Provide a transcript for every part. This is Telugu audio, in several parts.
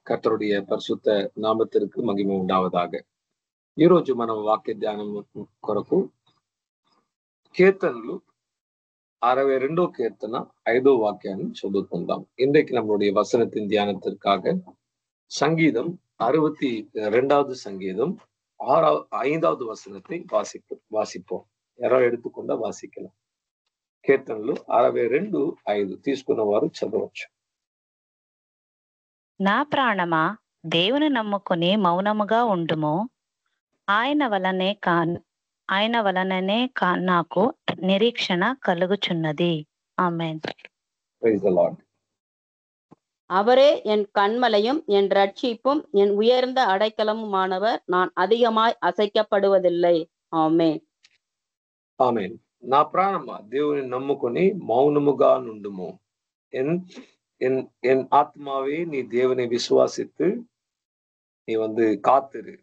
కర్తరుடைய పరిశుద్ధ నామத்திற்கு మహిమ ఉండావதாக. ఈరోజు మనం వాక్య ధ్యానం కొరకు కీర్తనలు 62 கீர்த்தன 5 வாக்கியாన్ని చదువుకుందాం. இன்றைக்கு நம்மளுடைய வசனத்தின் தியானத்திற்காக சங்கீதம் 62வது சங்கீதம் 5வது வசனத்தை వాసిపోం. ఎవరు எடுத்துకొండా వాసిக்கலாம். కీర్తనలు 62:5 తీసుకున్న వారు చదవచ్చు. నా ప్రాణమా దేవుని నమ్ముకొని మౌనముగా ఉండుము, ఆయన వలననే నాకు నిరీక్షణ కలుగుచున్నది. ఆమేన్. Praise the Lord. அவரே என் கண்மலையும் என் ரட்சிப்பும் என் உயர்ந்த அடைக்கலமுமானவர், நான் அதிகமாய் அசைக்கப்படுவதில்லை. ఆమేన్. ఆమేన్. నా ప్రాణమా దేవుని నమ్ముకొని మౌనముగా నుండుము. என் ஆத்மாவே நீ தேவனை விசுவாசித்து நீ காத்திரு,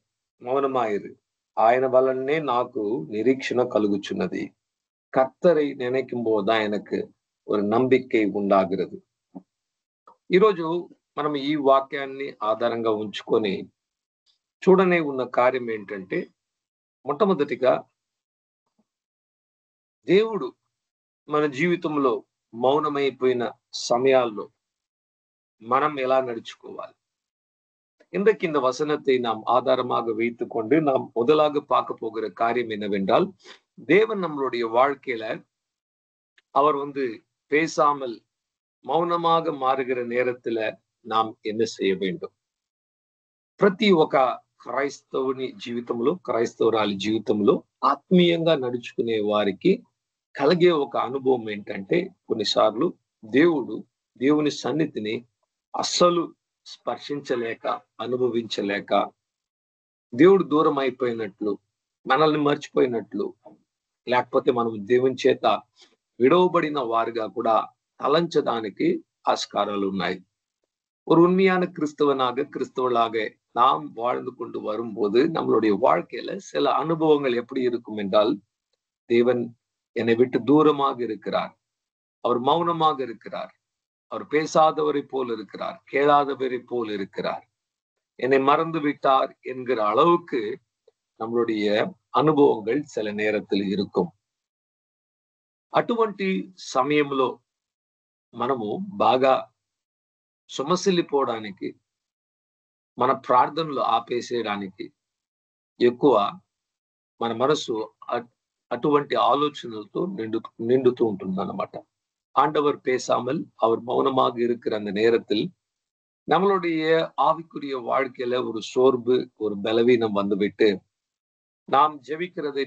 మౌనమాయిరు. ఆయన వలనే నాకు నిరీక్షణ కలుగుచున్నది. కర్తரை நினைக்கும் போதுதான் எனக்கு ஒரு நம்பிக்கை ఉండాகிறது. ఈరోజు మనం ఈ వాక్యాన్ని ఆధారంగా ఉంచుకొని చూడనే ఉన్న కార్యం ఏంటంటే, మొట్టమొదటిగా దేవుడు మన జీవితంలో మౌనమైపోయిన సమయాల్లో మనం ఎలా நடிச்சுக்கோవాలి. இன்றைக்கு இந்த வசனத்தை நாம் ஆதாரமாக வைத்துக்கொண்டு நாம் முதலாக பார்க்க போகிற காரியம் என்னவென்றால், தேவன் நம்மளுடைய வாழ்க்கையில அவர் பேசாமல் మౌనமாக మారుగిற నేరத்துல நாம் என்ன செய்ய வேண்டும். ప్రతి ఒక్క క్రైస్తవుని జీవితంలో, క్రైస్తవురాలి జీవితంలో ఆత్మీయంగా నడుచుకునే వారికి కలిగే ఒక అనుభవం ఏంటంటే, కొన్నిసార్లు దేవుని సన్నిధిని అస్సలు స్పర్శించలేక, అనుభవించలేక, దేవుడు దూరం అయిపోయినట్లు, మనల్ని మర్చిపోయినట్లు, లేకపోతే మనం దేవుని చేత విడవబడిన వారుగా కూడా తలంచడానికి ఆస్కారాలు ఉన్నాయి. ஒரு உண்மையான கிறிஸ்தவளாக நாம் வாழ்ந்து கொண்டு வரும்போது நம்மளுடைய வாழ்க்கையில சில அனுபவங்கள் எப்படி இருக்கும் என்றால், தேவன் என்னை விட்டு தூரமாக இருக்கிறார், அவர் மௌனமாக இருக்கிறார், அவர் பேசாதவரை போல் இருக்கிறார், கேளாதவரை போல் இருக்கிறார், என்னை மறந்து விட்டார் என்கிற அளவுக்கு நம்மளுடைய అనుభవங்கள் சில நேரத்தில் இருக்கும். అటువంటి సమయంలో మనము బాగా సొమసిల్లిపోవడానికి, మన ప్రార్థనలు ఆపేసేయడానికి ఎక్కువ మన మనసు అటువంటి ఆలోచనలతో నిండుతూ ఉంటుంది అన్నమాట. ஆண்டவர் பேசாமல் அவர் மௌனமாக இருக்கிற அந்த நேரத்தில் நம்மளுடைய ஆவிக்குரிய வாழ்க்கையில ஒரு சோர்வு, ஒரு பலவீனம் வந்துவிட்டு நாம் ஜெபிக்கிறதை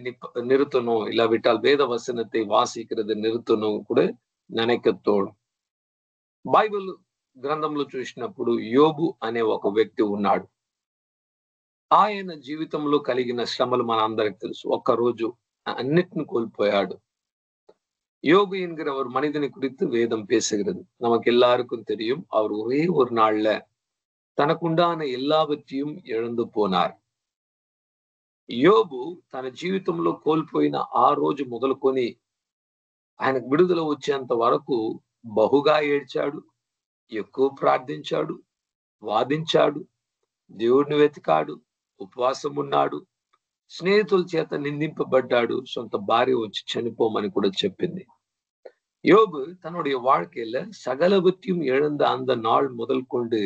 நிறுத்தணும், இல்லாவிட்டால் வேத வசனத்தை வாசிக்கிறதை நிறுத்தணும் கூட நினைக்க தோணும். బైబిల్ గ్రంథంలో చూసినప్పుడు యోబు అనే ఒక వ్యక్తి ఉన్నాడు. ఆయన జీవితంలో కలిగిన శ్రమలు మన అందరికి తెలుసు. ఒక్కరోజు అన్నిటిని కోల్పోయాడు. யோபு என்கிற ஒரு மனிதனை குறித்து வேதம் பேசுகிறது. நமக்கு எல்லாருக்கும் தெரியும், அவர் ஒரே ஒரு நாள்ல తనకుండాன எல்லாவற்றையும் இழந்து పోనారు. యోబు తన జీవితంలో కోల్పోయిన ఆ రోజు మొదలుకొని ఆయనకు విడుదల వచ్చేంత వరకు బహుగా ఏడ్చాడు, ఎక్కువ ప్రార్థించాడు, వాదించాడు, దేవుడిని వెతికాడు, ఉపవాసం ఉన్నాడు, స్నేహితుల చేత నిందింపబడ్డాడు, సొంత భార్య వచ్చి చనిపోమని కూడా చెప్పింది. யோபு தன்னுடைய வாழ்க்கையில சகலவற்றையும் இழந்த அந்த நாள் முதல் கொண்டு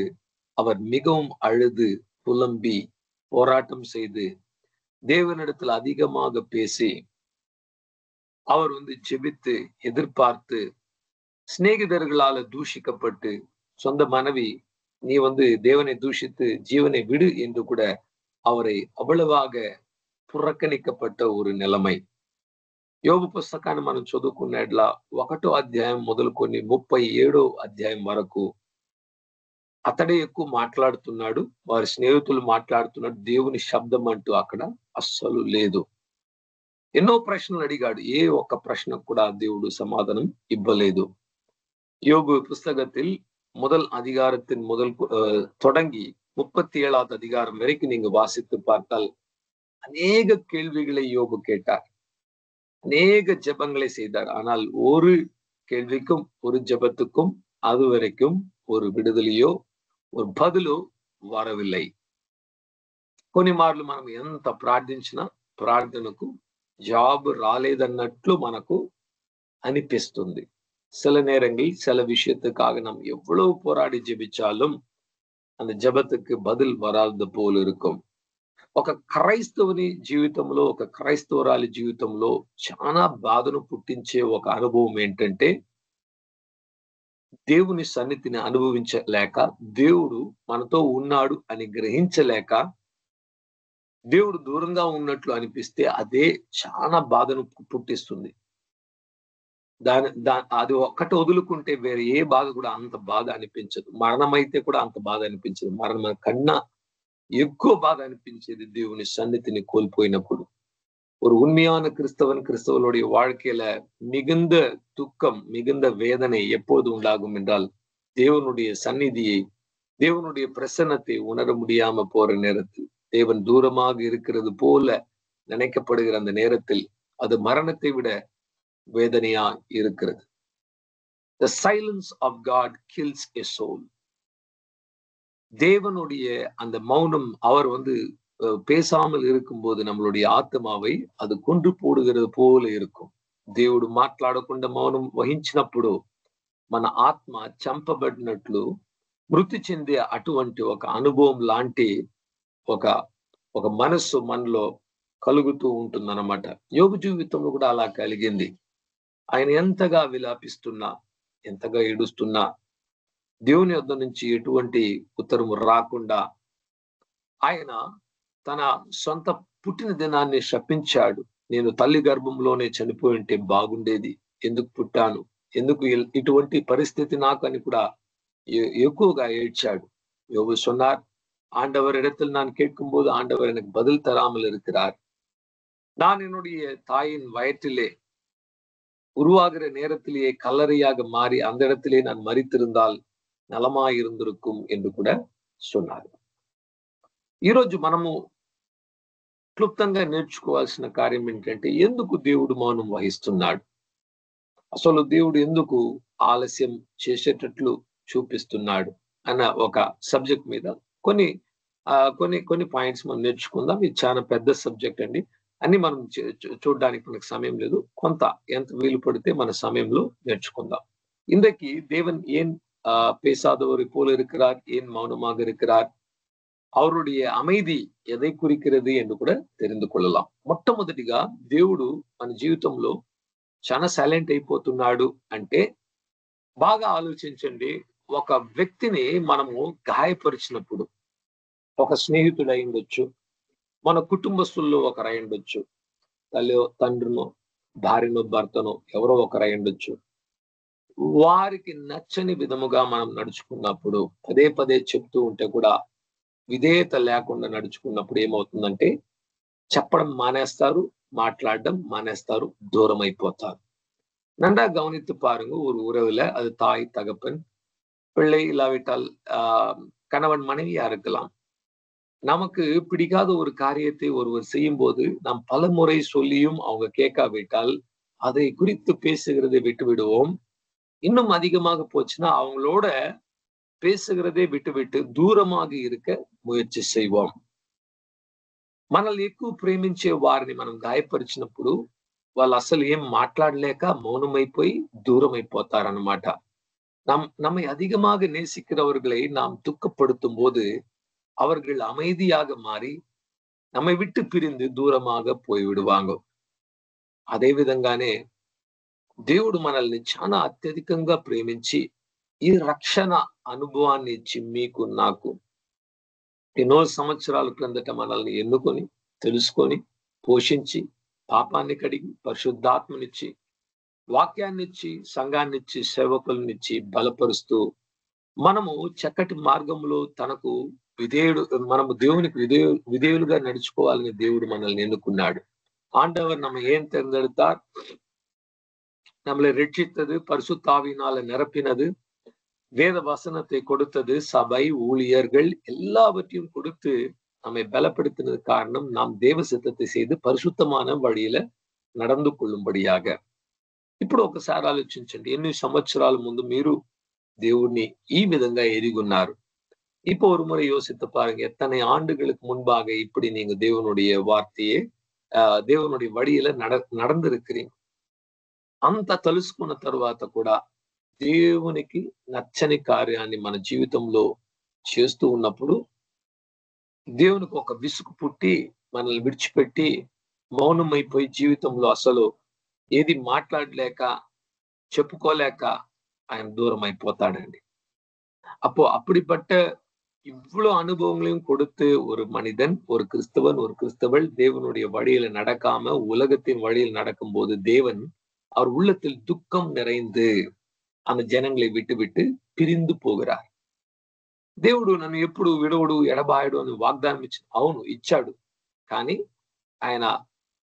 அவர் மிகவும் அழுது புலம்பி போராட்டம் செய்து தேவனிடத்தில் அதிகமாக பேசி அவர் ஜெபித்து எதிர்பார்த்து சிநேகிதர்களால தூஷிக்கப்பட்டு, சொந்த மனைவி நீ தேவனை தூஷித்து ஜீவனை விடு என்று கூட அவரை அவ்வளவாக పురక్కనిக்கப்பட்ட ஒரு నిలమై. యోబు పుస్తకాన్ని మనం చదువుకున్నట్లా 1వ అధ్యాయం మొదలుకొని 37వ అధ్యాయం వరకు అతడే ఎక్కువ మాట్లాడుతున్నాడు, వారి స్నేహితులు మాట్లాడుతున్నాడు, దేవుని శబ్దం అంటూ అక్కడ అస్సలు లేదు. ఎన్నో ప్రశ్నలు అడిగాడు, ఏ ఒక్క ప్రశ్నకు కూడా దేవుడు సమాధానం ఇవ్వలేదు. யோபு புஸ்தகத்தில் முதல் அதிகாரத்தின் தொடங்கி 37வது அதிகாரம் வரைக்கும் நீங்க வாசித்து பார்த்தால் அநேக கேள்விகளை யோபு கேட்டார், அநேக ஜெபங்களை செய்தார். ஆனால் ஒரு கேள்விக்கும் ஒரு ஜெபத்துக்கும் அது வரைக்கும் ஒரு விடுதலையோ ஒரு பதிலோ வரவில்லை. కొన్ని మార్లు మనం ఎంత ప్రార్థించినా ప్రార్థనకు జవాబు రాలేదన్నట్లు మనకు அனுப்பிస్తుంది. சில நேரங்களில் சில விஷயத்துக்காக நாம் எவ்வளவு போராடி ஜெபிச்சாலும் அந்த ஜெபத்துக்கு பதில் வராது போல இருக்கும். ఒక క్రైస్తవుని జీవితంలో, ఒక క్రైస్తవురాలి జీవితంలో చాలా బాధను పుట్టించే ఒక అనుభవం ఏంటంటే, దేవుని సన్నిధిని అనుభవించలేక, దేవుడు మనతో ఉన్నాడు అని గ్రహించలేక, దేవుడు దూరంగా ఉన్నట్లు అనిపిస్తే అదే చాలా బాధను పుట్టిస్తుంది. అది ఒక్కటి వదులుకుంటే వేరే ఏ బాధ కూడా అంత బాధ అనిపించదు. మరణం అయితే కూడా అంత బాధ అనిపించదు. మరణం కన్నా ఎక్కువ బాధ అనిపించేది దేవుని సన్నిధిని కోల్పోయినప్పుడు. ஒரு உண்மையான கிறிஸ்தவனுடைய வாழ்க்கையில மிகுந்த துக்கம், மிகுந்த வேதனை எப்போது உண்டாகும் என்றால், தேவனுடைய சந்நிதியை, தேவனுடைய பிரசன்னத்தை உணர முடியாம போற நேரத்தில், தேவன் தூரமாக இருக்கிறது போல நினைக்கப்படுகிற அந்த நேரத்தில் அது மரணத்தை விட வேதனையா இருக்கிறது. The silence of God kills a soul. தேவனுடைய அந்த மௌனம், அவர் பேசாமல் இருக்கும்போது நம்மளுடைய ఆత్మவை అది கொன்று పోడుகிறது పోల இருக்கும். దేవుడు మాట్లాడకుండా మౌనం వహించినప్పుడు మన ఆత్మ చంపబడినట్లు మృతి చెందే అటువంటి ఒక అనుభవం లాంటి ఒక మనస్సు మనలో కలుగుతూ ఉంటుందన్నమాట. యోబు జీవితంలో కూడా అలా కలిగింది. ఆయన ఎంతగా విలాపిస్తున్నా, ఎంతగా ఏడుస్తున్నా, దేవుని వద్ద నుంచి ఎటువంటి ఉత్తరము రాకుండా ఆయన తన సొంత పుట్టిన దినాన్ని శపించాడు. నేను తల్లి గర్భంలోనే చనిపోయి ఉంటే బాగుండేది, ఎందుకు పుట్టాను, ఎందుకు ఇటువంటి పరిస్థితి నాకు అని కూడా ఎక్కువగా ஏட்சாడు. யோபு சொன்னார், ஆண்டவரிடத்தில் நான் கேட்கும்போது ஆண்டவர் எனக்கு பதில் தராமல் இருக்கிறார். நான் என்னுடைய தாயின் வயிற்றிலே உருவாகிற நேரத்திலேயே கல்லறையாக மாறி அந்த இடத்திலே நான் மரித்திருந்தால் నలమాயிருందరుக்கும் என்று కూడా சொன்னாరు. ఈరోజు మనము క్లుప్తంగా నేర్చుకోవాల్సిన కార్యం ఏంటంటే, ఎందుకు దేవుడు మౌనం వహిస్తున్నాడు, అసలు దేవుడు ఎందుకు ఆలస్యం చేసేటట్లు చూపిస్తున్నాడు అన్న ఒక సబ్జెక్ట్ మీద కొన్ని పాయింట్స్ మనం నేర్చుకుందాం. ఇది చాలా పెద్ద సబ్జెక్ట్ అండి. అన్ని మనం చూడడానికి మనకు సమయం లేదు. కొంత ఎంత వీలు పడితే మన సమయంలో నేర్చుకుందాం. இன்றைக்கு தேவன் ஏன் பேசாதவரை போல இருக்கிறார், ஏன் மௌனமாக இருக்கிறார், அவருடைய அமைதி எதை குறிக்கிறது என்று కూడా தெரிந்து கொள்ளலாம். మొట్టమొదటిగా దేవుడు మన జీవితంలో చాలా సైలెంట్ అయిపోతున్నాడు అంటే, బాగా ఆలోచించండి. ఒక వ్యక్తిని మనము గాయపరిచినప్పుడు, ఒక స్నేహితుడు అయి ఉండొచ్చు, మన కుటుంబస్తుల్లో ఒకరు అయి ఉండొచ్చు, తండ్రినో భార్యనో భర్తనో ఎవరో ఒకరు అయి ఉండొచ్చు. వారికి నచ్చని విధముగా మనం నడుచుకున్నప్పుడు, పదే పదే చెప్తూ ఉంటే కూడా విధేయత లేకుండా నడుచుకున్నప్పుడు ఏమవుతుందంటే, చెప్పడం మానేస్తారు, మాట్లాడడం మానేస్తారు, దూరం అయిపోతారు. நன்றா கவனித்து பாருங்க. ஒரு உறவுல அது தாய் தகப்பன் பிள்ளை இல்லாவிட்டால் கணவன் மனைவியா இருக்கலாம். நமக்கு பிடிக்காத ஒரு காரியத்தை ஒருவர் செய்யும் போது நாம் பல முறை சொல்லியும் அவங்க கேட்காவிட்டால் அதை குறித்து பேசுகிறதை விட்டு விடுவோம். இன்னும் அதிகமாக போச்சுன்னா அவங்களோட பேசுகிறதை విட்டு దూరமாக இருக்க ముయற்சி செய்வோம். మనల్ని ఎక్కువ ప్రేమించే వారిని మనం గాయపరిచినప్పుడు వాళ్ళు అసలు ఏం మాట్లాడలేక మౌనమైపోయి దూరం అయిపోతారన్నమాట. நம்மை அதிகமாக நேசிக்கிறவர்களை நாம் துக்கப்படுத்தும் போது அவர்கள் அமைதியாக மாறி நம்மை விட்டு பிரிந்து దూరமாக పోయి విడువాంగ. అదే విధంగానే దేవుడు మనల్ని చాలా అత్యధికంగా ప్రేమించి ఈ రక్షణ అనుభవాన్ని ఇచ్చి మీకు నాకు ఎన్నో సంవత్సరాల క్రిందట మనల్ని ఎన్నుకొని, తెలుసుకొని, పోషించి, పాపాన్ని కడిగి, పరిశుద్ధాత్మనిచ్చి, వాక్యాన్నిచ్చి, సంఘాన్నిచ్చి, సేవకులనిచ్చి బలపరుస్తూ మనము చక్కటి మార్గంలో తనకు మనము దేవునికి విధేయులుగా నడుచుకోవాలని దేవుడు మనల్ని ఎన్నుకున్నాడు. ஆண்டவர் நம்ம ஏன் தேர்ந்தெடுத்தார்? நம்மளை ரட்சித்தது, பரிசுத்த ஆவியினால நிரப்பினது, வேத வசனத்தை கொடுத்தது, சபை ஊழியர்கள் எல்லாவற்றையும் கொடுத்து நம்மை பலப்படுத்தினது காரணம் நாம் தேவ சித்தத்தை செய்து పరిశుద్ధமான వழியில నడందు కొల్లుంబడియాగ. ఇప్పుడు ఒకసారి ఆలోచించండి, ఎన్ని సంవత్సరాల ముందు మీరు దేవుణ్ణి ఈ విధంగా ఎరిగున్నారు? இப்போ ஒரு முறை யோசித்து பாருங்க, எத்தனை ஆண்டுகளுக்கு முன்பாக இப்படி நீங்க தேவனுடைய వార్తయే దేవునుడి వడిயில நடந்திருக்கிறீங்க. అంత తెలుసుకున్న తర్వాత కూడా దేవునికి నచ్చని కార్యాన్ని మన జీవితంలో చేస్తూ ఉన్నప్పుడు దేవునికి ఒక విసుగు పుట్టి మనల్ని విడిచిపెట్టి మౌనమైపోయి జీవితంలో అసలు ఏది మాట్లాడలేక చెప్పుకోలేక ఆయన దూరం అయిపోతాడండి. அப்போ அப்படிப்பட்ட இவ்வளவு அனுபவங்களையும் கொடுத்து ஒரு மனிதன், ஒரு கிறிஸ்தவன், ஒரு கிறிஸ்தவள் தேவனுடைய வழியில நடக்காம உலகத்தின் வழியில் நடக்கும்போது தேவன் அவர் உள்ளத்தில் துக்கம் நிறைந்து அந்த జనங்களை విட்டு పిరిందు పోகிறாరు. దేవుడు నన్ను ఎప్పుడు విడవడు ఎడబాయడు అని వాగ్దానం అవును ఇచ్చాడు. కానీ ఆయన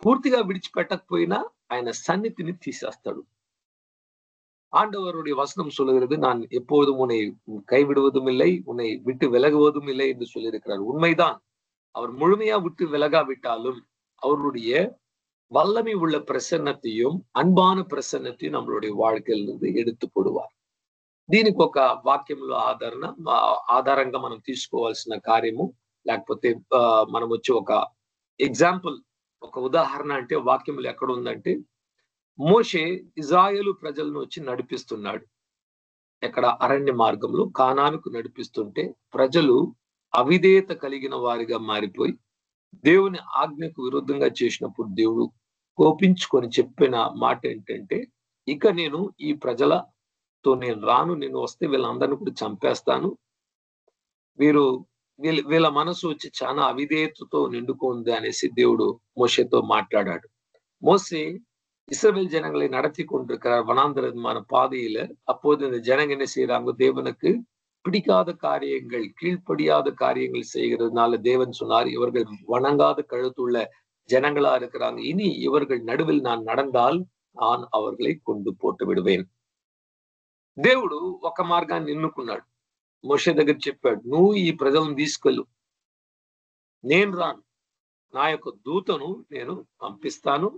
పూర్తిగా విడిచిపెట్టకపోయినా ఆయన సన్నిధిని తీసేస్తాడు. ஆண்டவருடைய வசனம் சொல்லுகிறது, நான் எப்போதும் உன்னை கைவிடுவதும் இல்லை, உன்னை விட்டு விலகுவதும் இல்லை என்று சொல்லியிருக்கிறார். உண்மைதான். அவர் முழுமையா விட்டு விலகாவிட்டாலும் அவருடைய వల్లమి ఉள்ள ప్రసన్నతయు అన్బాన ప్రసన్నతయు நம்மளுடைய வாழ்க்கையிலிருந்து எடுத்து పోడువారు. దీనికి ఒక వాక్యంలో ఆధారంగా మనం తీసుకోవాల్సిన కార్యము, లేకపోతే మనం వచ్చి ఒక ఎగ్జాంపుల్, ఒక ఉదాహరణ అంటే వాక్యంలో ఎక్కడ ఉందంటే, మోషే ఇజ్రాయేలు ప్రజలను వచ్చి నడిపిస్తున్నాడు. ఎక్కడ అరణ్య మార్గంలో కానానుకు నడిపిస్తుంటే ప్రజలు అవిధేయత కలిగిన వారిగా మారిపోయి దేవుని ఆజ్ఞకు విరుద్ధంగా చేసినప్పుడు దేవుడు కోపించుకొని చెప్పిన మాట ఏంటంటే, ఇక నేను ఈ ప్రజలతో నేను రాను, నేను వస్తే వీళ్ళందరినీ కూడా చంపేస్తాను, వీళ్ళ మనసు వచ్చి చాలా అవిధేయతతో నిండుకుంది అనేసి దేవుడు మోషేతో మాట్లాడాడు. மோசே இஸ்ரவேல் ஜனங்களை நடத்தி கொண்டிருக்கிறார் வனாந்தரமான பாதையில. அப்போது இந்த ஜனங்க என்ன செய்யறாங்க, தேவனுக்கு பிடிக்காத காரியங்கள், கீழ்ப்படியாத காரியங்கள் செய்கிறதுனால தேவன் சொன்னார், இவர்கள் வணங்காத கழுத்துள்ள ஜனங்களா இருக்கிறாங்க, இனி இவர்கள் நடுவில் நான் நடந்தால் நான் அவர்களை கொண்டு போட்டு విడువేన్. దేవుడు ఒక మార్గాన్ని ఎన్నుకున్నాడు. మోషే దగ్గర చెప్పాడు, నువ్వు ఈ ప్రజలను తీసుకెళ్ళు, నేను రాను, నా యొక్క దూతను నేను పంపిస్తాను,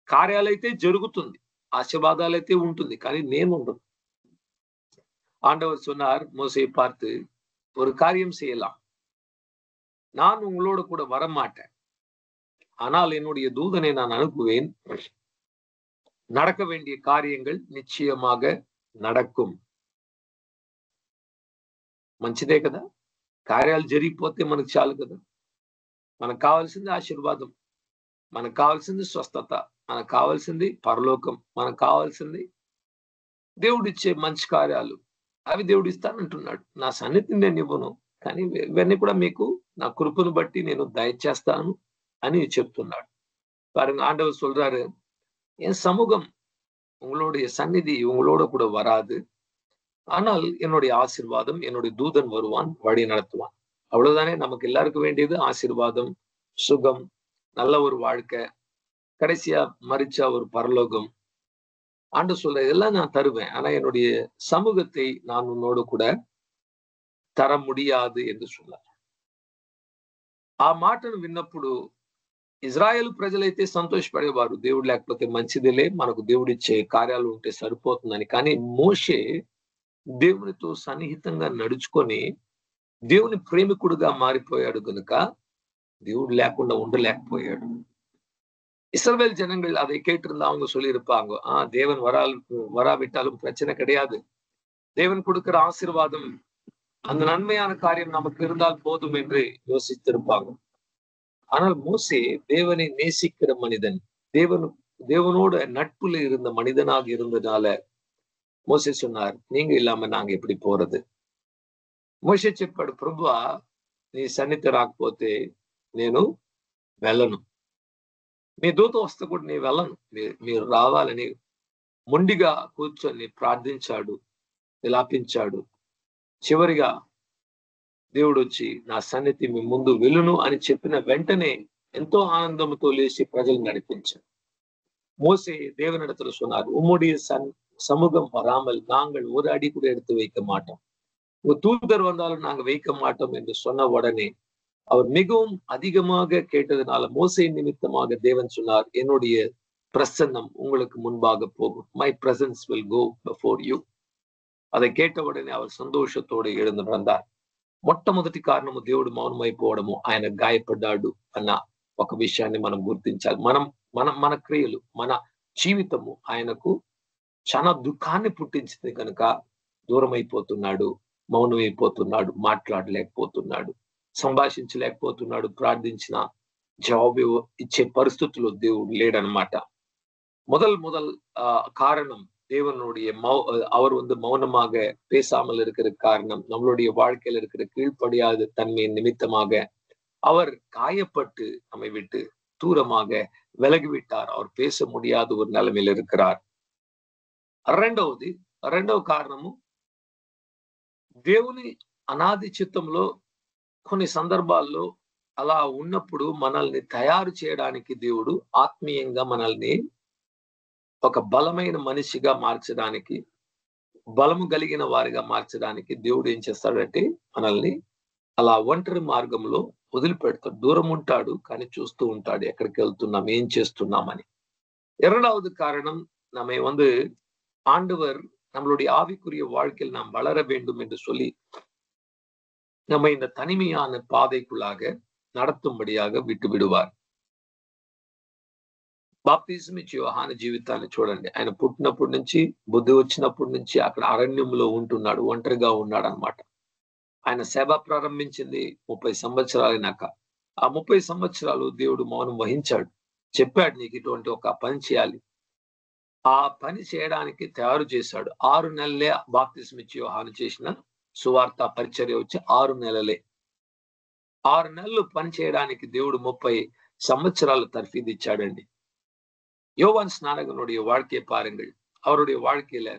కార్యాలైతే జరుగుతుంది, ఆశీర్వాదాలైతే ఉంటుంది, కానీ నేను ఉండను. ஆண்டவர் சொன்னார், மோசேயை பார்த்து, ஒரு காரியம் செய்யலாம், நான் உங்களோட கூட வரமாட்டேன், ஆனால் என்னுடைய தூதனை நான் அனுப்புவேன், நடக்க வேண்டிய காரியங்கள் నిశ్చయமாக நடக்கும். మంచిదే కదా, కార్యాలు జరిగిపోతే మనకు చాలు కదా. మనకు కావాల్సింది ఆశీర్వాదం, మనకు కావాల్సింది స్వస్థత, మనకు కావాల్సింది పరలోకం, మనకు కావాల్సింది దేవుడిచ్చే మంచి కార్యాలు. అవి దేవుడు ఇస్తానంటున్నాడు. నా సన్నిధిని నేను ఇవ్వను, కానీ ఇవన్నీ కూడా మీకు నా కృపను బట్టి నేను దయచేస్తాను అని చెప్తున్నాడు. பாருங்க, ஆண்டவர் சொல்றாரு, என் சமூகம் உங்களுடைய சந்நிதி உங்களோட கூட வராது, ஆனால் என்னுடைய ஆசீர்வாதம், என்னுடைய தூதன் வருவான், வழி நடத்துவான். அவ்வளவுதானே நமக்கு எல்லாருக்கும் வேண்டியது, ஆசீர்வாதம், சுகம், நல்ல ஒரு வாழ்க்கை, கடைசியா மரிச்சா ஒரு பரலோகம். ஆண்டவர் சொல்ற, இதெல்லாம் நான் தருவேன், ஆனா என்னுடைய சமூகத்தை நான் உன்னோடு கூட తర முடியாது என்று சொன்னார். ఆ మాటను విన్నప్పుడు ఇజ్రాయేలు ప్రజలైతే సంతోషపడేవారు, దేవుడు లేకపోతే మంచిదిలే, మనకు దేవుడిచ్చే కార్యాలు ఉంటే సరిపోతుందని. కానీ మోషే దేవునితో సన్నిహితంగా నడుచుకొని దేవుని ప్రేమికుడుగా మారిపోయాడు కనుక దేవుడు లేకుండా ఉండలేకపోయాడు. இஸ்ரவேல் ஜனங்கள் அதை கேட்டிருந்தா அவங்க சொல்லியிருப்பாங்க, தேவன் வராவிட்டாலும் பிரச்சனை கிடையாது, தேவன் கொடுக்கிற ஆசீர்வாதம், அந்த நன்மையான காரியம் நமக்கு இருந்தால் போதும் என்று யோசித்திருப்பாங்க. ஆனால் மோசே தேவனை நேசிக்கிற மனிதன், தேவனோட நட்புல இருந்த மனிதனாக இருந்ததால మోసే சொன்னார், நீங்க ఇలామ నాంగ எப்படி పోறது. మోసే చెప్పాడు, ప్రభువా నీ సన్నిధి రాకపోతే నేను వెళ్ళను, మీ దూత వస్తే కూడా నేను వెళ్ళను, మీరు రావాలని మొండిగా కూర్చొని ప్రార్థించాడు, విలాపించాడు. చివరిగా దేవుడు వచ్చి నా సన్నిధి మీ ముందు వెళ్ళును అని చెప్పిన వెంటనే ఎంతో ఆనందంతో లేచి ప్రజలు నడిపించాడు. மோசே தேவனிடத்துல சொன்னார், உம்முடைய சமூகம் வராமல் நாங்கள் ஒரு அடி கூட எடுத்து வைக்க மாட்டோம், உங்க தூதர் வந்தாலும் நாங்க வைக்க மாட்டோம் என்று சொன்ன உடனே அவர் மிகவும் அதிகமாக கேட்டதுனால மோசே நிமித்தமாக தேவன் சொன்னார், என்னுடைய பிரசன்னம் உங்களுக்கு முன்பாக போகும், my presence will go before you. அதை கேட்ட உடனே அவர் சந்தோஷத்தோடு எழுந்து நடந்தார். మొట్టమొదటి కారణము దేవుడు మౌనమైపోవడము, ఆయన గాయపడ్డాడు అన్న ఒక విషయాన్ని మనం గుర్తించాలి. మన క్రియలు, మన జీవితము ఆయనకు చాలా దుఃఖాన్ని పుట్టించింది కనుక దూరం అయిపోతున్నాడు, మౌనమైపోతున్నాడు, మాట్లాడలేకపోతున్నాడు, సంభాషించలేకపోతున్నాడు, ప్రార్థించిన జవాబు ఇచ్చే పరిస్థితుల్లో దేవుడు లేడనమాట. முதல் காரணம் தேவனுடைய அவர் மௌனமாக பேசாமல் இருக்கிற காரணம் நம்மளுடைய வாழ்க்கையில இருக்கிற கீழ்ப்படியாத தன்மையின் நிமித்தமாக அவர் காயப்பட்டு நம்மை விட்டு தூரமாக விலகிவிட்டார். அவர் பேச முடியாத ஒரு நிலைமையில் இருக்கிறார். రెండవ కారణము దేవుని అనాది చిత్తంలో కొన్ని సందర్భాల్లో అలా ఉన్నప్పుడు మనల్ని తయారు చేయడానికి దేవుడు ఆత్మీయంగా మనల్ని ఒక బలమైన మనిషిగా మార్చడానికి, బలము కలిగిన వారిగా మార్చడానికి దేవుడు ఏం చేస్తాడంటే మనల్ని అలా ఒంటరి మార్గంలో వదిలిపెడతాడు. దూరం ఉంటాడు కానీ చూస్తూ ఉంటాడు ఎక్కడికి వెళ్తున్నాం, ఏం చేస్తున్నామని. இரண்டாவது காரணம், நம்ம ஆண்டவர் நம்மளுடைய ஆவிக்குரிய வாழ்க்கையில் நாம் வளர வேண்டும் என்று சொல்லி நம்ம இந்த தனிமையான பாதைக்குள்ளாக நடத்தும்படியாக విట్టు విడువారు. బాప్తిజం ఇచ్చే యోహాను జీవితాన్ని చూడండి. ఆయన పుట్టినప్పటి నుంచి, బుద్ధి వచ్చినప్పటి నుంచి అక్కడ అరణ్యంలో ఉంటున్నాడు, ఒంటరిగా ఉన్నాడు అనమాట. ఆయన సేవ ప్రారంభించింది 30 సంవత్సరాలైనాక. ఆ 30 సంవత్సరాలు దేవుడు మౌనం వహించాడు. చెప్పాడు, నీకు ఇటువంటి ఒక పని చేయాలి. ఆ పని చేయడానికి తయారు చేశాడు. 6 నెలలే బాప్తిజం ఇచ్చే యోహాను చేసిన సువార్త పరిచర్య వచ్చి 6 నెలలే. 6 నెలలు పని చేయడానికి దేవుడు 30 సంవత్సరాలు తర్ఫీదు ఇచ్చాడండి. யோவான் ஸ்நானகனுடைய வாழ்க்கையை பாருங்கள். அவருடைய வாழ்க்கையில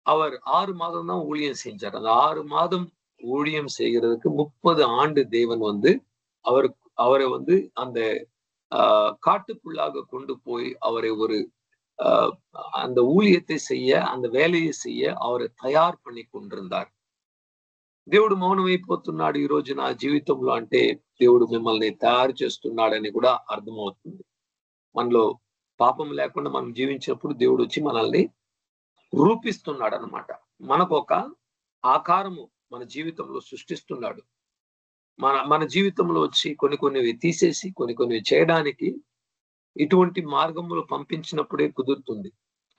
அவர் 6 மாதம் தான் ஊழியம் செஞ்சார். அந்த 6 மாதம் ஊழியம் செய்கிறதுக்கு 30 ஆண்டு தேவன் அவரை அந்த காட்டுக்குள்ளாக கொண்டு போய் அவரை ஒரு அந்த ஊழியத்தை செய்ய, அந்த வேலையை செய்ய அவரை తయారు பண்ணி கொண்டிருந்தார். దేవుడు మౌనమైపోతున్నాడు ఈ రోజు నా జీవితంలో అంటే దేవుడు మిమ్మల్ని తయారు చేస్తున్నాడని కూడా అర్థమవుతుంది. మనలో పాపం లేకుండా మనం జీవించినప్పుడు దేవుడు వచ్చి మనల్ని రూపిస్తున్నాడు అనమాట. మనకు ఒక ఆకారము మన జీవితంలో సృష్టిస్తున్నాడు. మన జీవితంలో వచ్చి కొన్ని తీసేసి కొన్ని చేయడానికి ఇటువంటి మార్గంలో పంపించినప్పుడే కుదురుతుంది.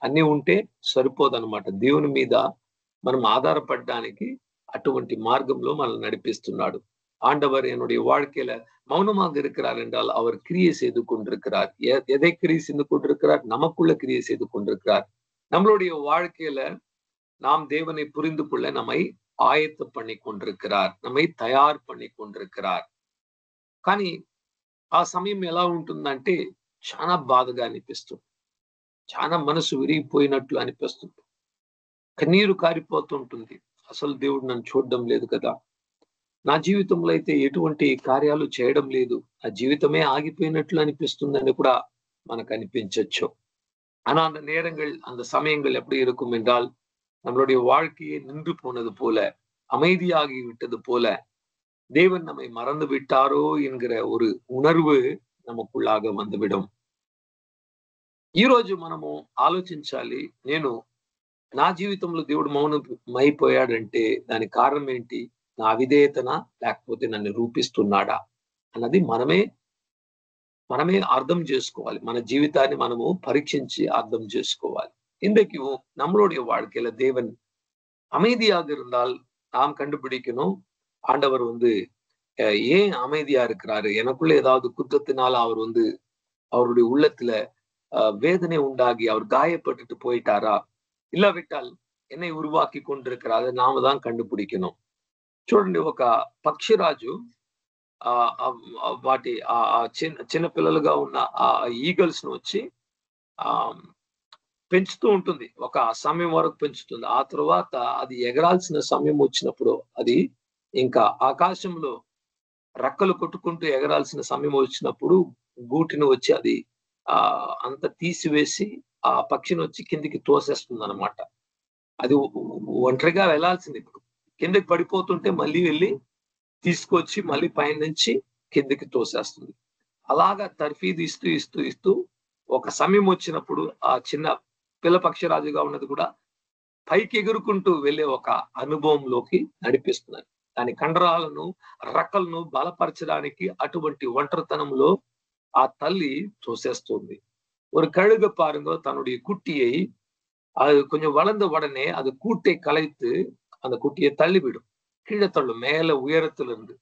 అన్ని ఉంటే సరిపోదన్నమాట. దేవుని మీద మనం ఆధారపడడానికి అటువంటి మార్గంలో మనల్ని నడిపిస్తున్నాడు. ஆண்டவர் என்னுடைய வாழ்க்கையில மௌனமாக இருக்கிறார் என்றால் அவர் கிரியை செய்து கொண்டிருக்கிறார். எதை கிரியை செய்து கொண்டிருக்கிறார்? நமக்குள்ள கிரியை செய்து கொண்டிருக்கிறார். நம்மளுடைய வாழ்க்கையில நாம் தேவனை புரிந்து கொள்ள நம்மை ఆయత్తం பண்ணி கொண்டிருக்கிறார், நம்மை తయారు பண்ணி கொண்டிருக்கிறார். కానీ ఆ సమయం ఎలా ఉంటుందంటే చాలా బాధగా అనిపిస్తుంది, చాలా మనసు విరిగిపోయినట్లు అనిపిస్తుంది, కన్నీరు కారిపోతుంటుంది. అసలు దేవుడు నన్ను చూడడం లేదు కదా, నా జీవితంలో అయితే ఎటువంటి కార్యాలు చేయడం లేదు, ఆ జీవితమే ఆగిపోయినట్లు అనిపిస్తుందని కూడా మనకు అనిపించవచ్చు. ஆனா அந்த நேரங்கள், அந்த சமயங்கள் எப்படி இருக்கும் என்றால் நம்மளுடைய வாழ்க்கையை நின்று போனது போல, அமைதியாகி விட்டது போல, தேவன் நம்மை மறந்து விட்டாரோ என்கிற ஒரு உணர்வு நமக்குள்ளாக வந்துவிடும். ఈ రోజు మనము ఆలోచించాలి, నేను నా జీవితంలో దేవుడు మౌనమైపోయాడంటే దానికి కారణం ఏంటి? నా అవిధేయతనా, లేకపోతే నన్ను రూపిస్తున్నాడా అన్నది మనమే అర్థం చేసుకోవాలి. మన జీవితాన్ని మనము పరీక్షించి అర్థం చేసుకోవాలి. இன்றைக்கு நம்மளுடைய வாழ்க்கையில தேவன் அமைதியாக இருந்தால் நாம் கண்டுபிடிக்கணும், ஆண்டவர் ஏன் அமைதியா இருக்கிறாரு, எனக்குள்ள ஏதாவது குற்றத்தினால அவர் அவருடைய உள்ளத்துல வேதனை உண்டாகி அவர் காயப்பட்டுட்டு போயிட்டாரா, ఇల్లావిట్టాల్ என்னை ఉరువాకి కొండిరుక్கிறாరు, నామ தான் కண்டுపిడికணும். చూడండి, ఒక పక్షిరాజు వాటి చిన్న పిల్లలుగా ఉన్న ఆ ఈగల్స్ ను వచ్చి పెంచుతూ ఉంటుంది. ఒక సమయం వరకు పెంచుతుంది. ఆ తర్వాత అది ఎగరాల్సిన సమయం వచ్చినప్పుడు, అది ఇంకా ఆకాశంలో రెక్కలు కొట్టుకుంటూ ఎగరాల్సిన సమయం వచ్చినప్పుడు గూటిని వచ్చి అది అంత తీసివేసి ఆ పక్షిని వచ్చి కిందికి తోసేస్తుంది అనమాట. అది ఒంటరిగా వెళ్లాల్సింది, ఇప్పుడు కిందకి పడిపోతుంటే మళ్ళీ వెళ్ళి తీసుకొచ్చి మళ్ళీ పైన నుంచి కిందికి తోసేస్తుంది. అలాగా తర్ఫీదు ఇస్తూ ఒక సమయం వచ్చినప్పుడు ఆ చిన్న పిల్ల పక్షిరాజుగా ఉన్నది కూడా పైకి ఎగురుకుంటూ వెళ్ళే ఒక అనుభవంలోకి నడిపిస్తున్నారు. దాని కండరాలను రెక్కలను బలపరచడానికి అటువంటి ఒంటరితనంలో ఆ తల్లి చూసేస్తుంది. ஒரு கழுகு பாருங்க தன்னுடைய குட்டியை அது கொஞ்சம் வளர்ந்த உடனே அது கூட்டை கலைத்து அந்த குட்டியை தள்ளிவிடும், கீழே தள்ளும். மேல உயரத்துல இருந்து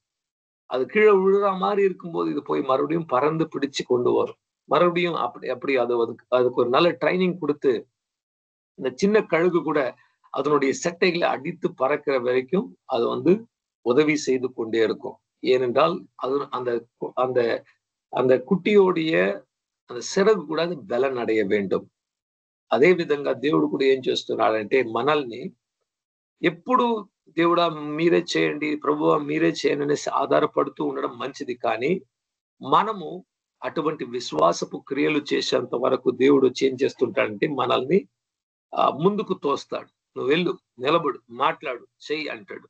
அது கீழே விழுற மாதிரி இருக்கும்போது இது போய் மறுபடியும் பறந்து பிடிச்சு கொண்டு வரும். மறுபடியும் அப்படி அப்படி அதுக்கு ஒரு நல்ல ட்ரைனிங் கொடுத்து இந்த சின்ன கழுகு கூட அதனுடைய செட்டைகளை அடித்து பறக்கிற வரைக்கும் அது உதவி செய்து கொண்டே இருக்கும். ஏனென்றால் அது அந்த அந்த அந்த కుట్టియోడియ அந்த సిరగు కూడా అది బలం అடைய வேண்டும். అదే విధంగా దేవుడు కూడా ఏం చేస్తున్నాడంటే మనల్ని ఎప్పుడు దేవుడా మీరే చేయండి, ప్రభువా మీరే చేయండి అనేసి ఆధారపడుతూ ఉండడం మంచిది. కానీ మనము అటువంటి విశ్వాసపు క్రియలు చేసేంత వరకు దేవుడు వచ్చి ఏం చేస్తుంటాడంటే మనల్ని ముందుకు తోస్తాడు. నువ్వు వెళ్ళు, నిలబడు, మాట్లాడు, చెయ్యి అంటాడు.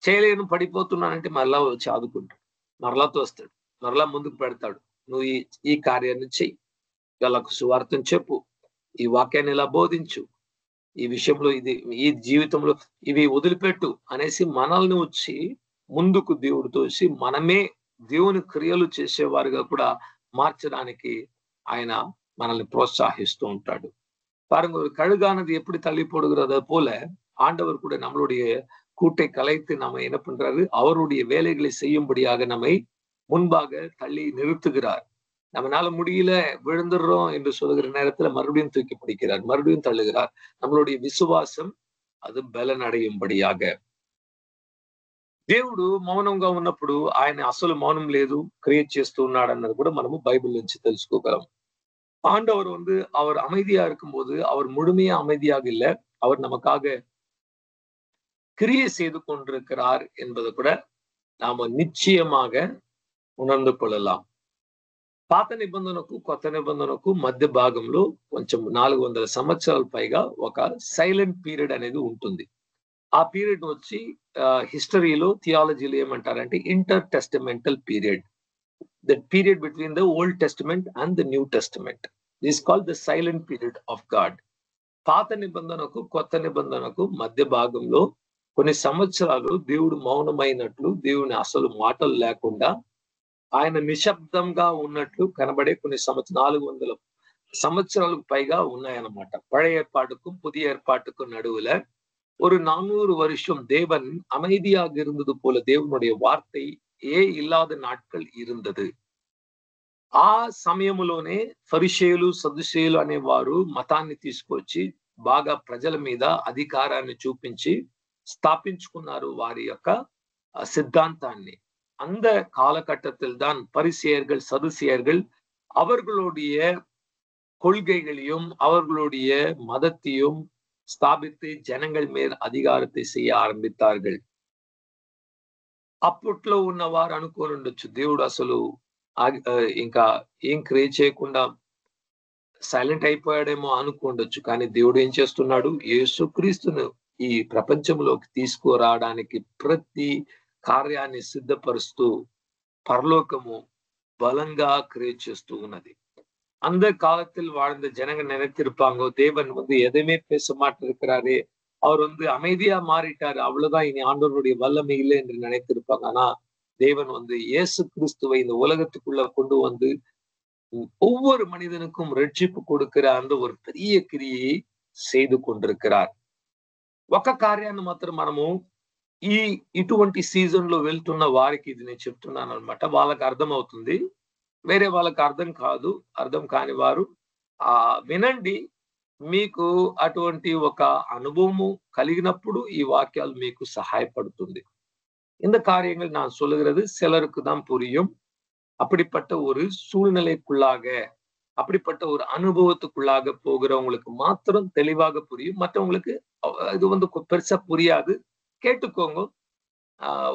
చేయలేను పడిపోతున్నానంటే మరలా వచ్చి ఆదుకుంటాడు, మరలా తోస్తాడు, మరలా ముందుకు పెడతాడు. నువ్వు ఈ కార్యాన్ని చెయ్యి, వాళ్ళకు సువార్తను చెప్పు, ఈ వాక్యాన్ని ఇలా బోధించు, ఈ విషయంలో ఈ జీవితంలో ఇవి వదిలిపెట్టు అనేసి మనల్ని వచ్చి ముందుకు దేవుడు తోసి మనమే దేవుని క్రియలు చేసేవారుగా కూడా మార్చడానికి ఆయన మనల్ని ప్రోత్సహిస్తూ ఉంటాడు. பாருங்க, ஒரு கழுகானது எப்படி தள்ளி போடுகிறத போல ஆண்டவர் கூட நம்மளுடைய கூட்டை கலைத்து நம்ம என்ன பண்றாரு, அவருடைய வேலைகளை செய்யும்படியாக நம்மை முன்பாக தள்ளி நிறுத்துகிறார். நம்மளால முடியல, விழுந்துடுறோம் என்று சொல்லுகிற நேரத்துல மறுபடியும் தூக்கி பிடிக்கிறார், மறுபடியும் தள்ளுகிறார். நம்மளுடைய విశ్వాసం అది బలనடையும்பడిயாக. దేవుడు మౌనంగా ఉన్నప్పుడు ఆయన అసలు మౌనం లేదు, క్రియేట్ చేస్తూ ఉన్నాడు అన్నది కూడా మనము బైబిల్ నుంచి తెలుసుకోగలం. ஆண்டவர் அவர் அமைதியா இருக்கும்போது அவர் முழுமையா அமைதியாக இல்லை, அவர் நமக்காக கிரியை செய்து கொண்டிருக்கிறார் என்பதை கூட நாம நிச்சயமாக ఉనందు కొలలాం. పాత నిబంధనకు కొత్త నిబంధనకు మధ్య భాగంలో కొంచెం 400 సంవత్సరాల పైగా ఒక సైలెంట్ పీరియడ్ అనేది ఉంటుంది. ఆ పీరియడ్ వచ్చి హిస్టరీలో థియాలజీలో ఏమంటారంటే intertestamental period. The period between the Old Testament and the New Testament is called the silent period of God. పాత నిబంధనకు కొత్త నిబంధనకు మధ్య భాగంలో కొన్ని సంవత్సరాలు దేవుడు మౌనమైనట్లు, దేవుని అసలు మాటలు లేకుండా ఆయన నిశ్శబ్దంగా ఉన్నట్లు కనబడే కొన్ని 400 సంవత్సరాలకు పైగా ఉన్నాయన్నమాట. பழைய ஏற்பாட்டுக்கும் புதிய ஏற்பாட்டுக்கும் நடுவுல ஒரு 400 வருஷம் தேவன் அமைதியாக இருந்தது போல దేవునుடைய వార్த்தை ఇల్లాద నాట్కల్ இருந்தது. ఆ సమయంలోనే ఫరిషేయులు సదుషేయులు అనేవారు మతాన్ని తీసుకొచ్చి బాగా ప్రజల మీద అధికారాన్ని చూపించి స్థాపించుకున్నారు వారి యొక్క సిద్ధాంతాన్ని. அந்த காலகட்டத்தில் தான் பரிசேயர்கள் சதுசேயர்கள் அவர்களுடைய கொள்கைகளையும் அவர்களுடைய மதத்தையும் స్థాపిத்து జనங்கள் மேல் அதிகாரத்தை செய்ய ఆరంభితాர்கள். అప్పట్లో ఉన్నవారు అనుకోని ఉండొచ్చు, దేవుడు అసలు ఇంకా ఏం క్రియేట్ చేయకుండా సైలెంట్ అయిపోయాడేమో అనుకోండొచ్చు. కానీ దేవుడు ఏం చేస్తున్నాడు, యేసుక్రీస్తును ఈ ప్రపంచంలోకి తీసుకురావడానికి ప్రతి కార్యాన్ని సిద్ధపరుస్తూ పరలోకము బలంగా క్రియేట్ చేస్తూ ఉన్నది. அந்த காலத்தில் வாழ்ந்த ஜனங்கள் நினைத்திருப்பாங்க, தேவன் எதையுமே பேச மாட்டிருக்கிறாரே, அவர் அமைதியா மாறிட்டாரு, அவ்வளவுதான், இனி ஆண்டவருடைய வல்லமை இல்லை என்று நினைத்திருப்பாங்க. ஆனா தேவன் இயேசு கிறிஸ்துவை இந்த உலகத்துக்குள்ள கொண்டு ஒவ்வொரு மனிதனுக்கும் ரட்சிப்பு கொடுக்கிற அந்த ஒரு பெரிய கிரியை செய்து கொண்டிருக்கிறார். ఒక కార్యాన్ని మాత్రం మనము ఇటువంటి సీజన్ లో వెళ్తున్న వారికి ఇది నేను చెప్తున్నాను అనమాట. వాళ్ళకి అర్థం అవుతుంది, వేరే వాళ్ళకి అర్థం కాదు. అర్థం కాని వారు వినండి. మీకు అటువంటి ఒక అనుభవము కలిగినప్పుడు ఈ వాక్యాలు మీకు సహాయపడుతుంది. இந்த காரியங்கள் நான் சொல்லுகிறது சிலருக்கு தான் புரியும். அப்படிப்பட்ட ஒரு சூழ்நிலைக்குள்ளாக, அப்படிப்பட்ட ஒரு அனுபவத்துக்குள்ளாக போகிறவங்களுக்கு மாத்திரம் தெளிவாக புரியும். மற்றவங்களுக்கு இது பெருசா புரியாது. கேட்டுக்கோங்க.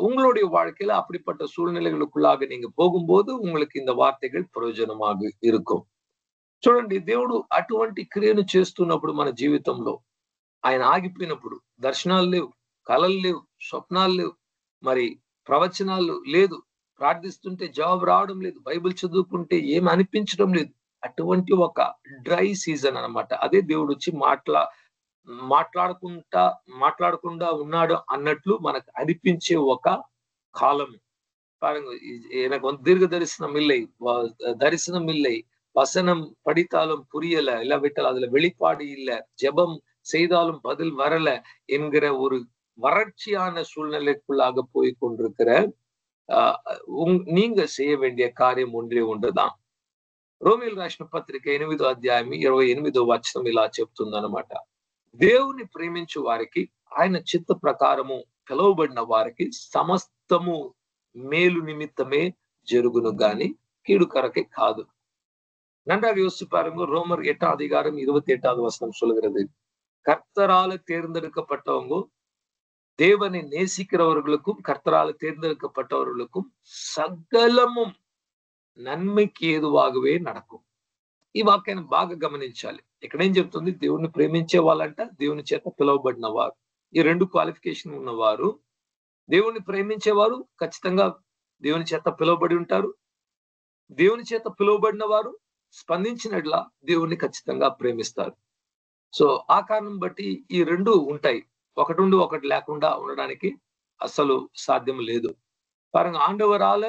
உங்களுடைய வாழ்க்கையில அப்படிப்பட்ட సూழ்நிலைகளுக்குள்ளாக நீங்க పోగుம்போது உங்களுக்கு இந்த వార్తகள் ప్రయోజనமாக இருக்கும். చూడండి, దేవుడు అటువంటి క్రియను చేస్తున్నప్పుడు మన జీవితంలో ఆయన ఆగిపోయినప్పుడు దర్శనాలు లేవు, కలలు లేవు, స్వప్నాలు లేవు, మరి ప్రవచనాలు లేదు, ప్రార్థిస్తుంటే జవాబు రావడం లేదు, బైబిల్ చదువుకుంటే ఏమి అనిపించడం లేదు. అటువంటి ఒక డ్రై సీజన్ అన్నమాట. అదే దేవుడు వచ్చి మాట్లాడకుండా ఉన్నాడు అన్నట్లు మనకు అనిపించే ఒక కాలం. எனக்கு வந்து தீர்க்க தரிசனம் இல்லை, தரிசனம் இல்லை, வசனம் படித்தாலும் புரியல, இல்லாவிட்டால் அதுல வெளிப்பாடு இல்ல, ஜெபம் செய்தாலும் பதில் வரல என்கிற ஒரு வறட்சியான சூழ்நிலைக்குள்ளாக போய் கொண்டிருக்கிற நீங்க செய்ய வேண்டிய காரியம் ஒன்றே ஒன்றுதான். రోమీయులకు రాసిన పత్రిక 8వ అధ్యాయం 28వ వచనం ఇలా చెప్తుందన్నమాట. దేవుని ప్రేమించు వారికి, ఆయన చిత్త ప్రకారము పిలువబడిన వారికి సమస్తము மேலு நிமித்தமே ஜெருகுனு காணி கீடு கரக்கை காது. நன்றாக யோசிச்சு பாருங்க. ரோமர் 8ஆம் அதிகாரம் 28வது வசனம் சொல்லுகிறது, கர்த்தரால தேர்ந்தெடுக்கப்பட்டவங்க, தேவனை நேசிக்கிறவர்களுக்கும் கர்த்தரால தேர்ந்தெடுக்கப்பட்டவர்களுக்கும் సకలமும் నన్மைకి ఏదువాగవే నడக்கும். ఈ వాక్యాన్ని బాగా గమనించాలి. ఇక్కడ ఏం చెప్తుంది? దేవుని ప్రేమించే వాళ్ళంట దేవుని చేత పిలువబడిన వారు. ఈ రెండు క్వాలిఫికేషన్ ఉన్నవారు. దేవుని ప్రేమించేవారు ఖచ్చితంగా దేవుని చేత పిలువబడి ఉంటారు. దేవుని చేత పిలువబడిన వారు స్పందించినట్లా దేవుణ్ణి ఖచ్చితంగా ప్రేమిస్తారు. సో ఆ కారణం బట్టి ఈ రెండు ఉంటాయి. ఒకటి ఉండి ఒకటి లేకుండా ఉండడానికి అసలు సాధ్యం లేదు. பாருங்க, ஆண்டவரால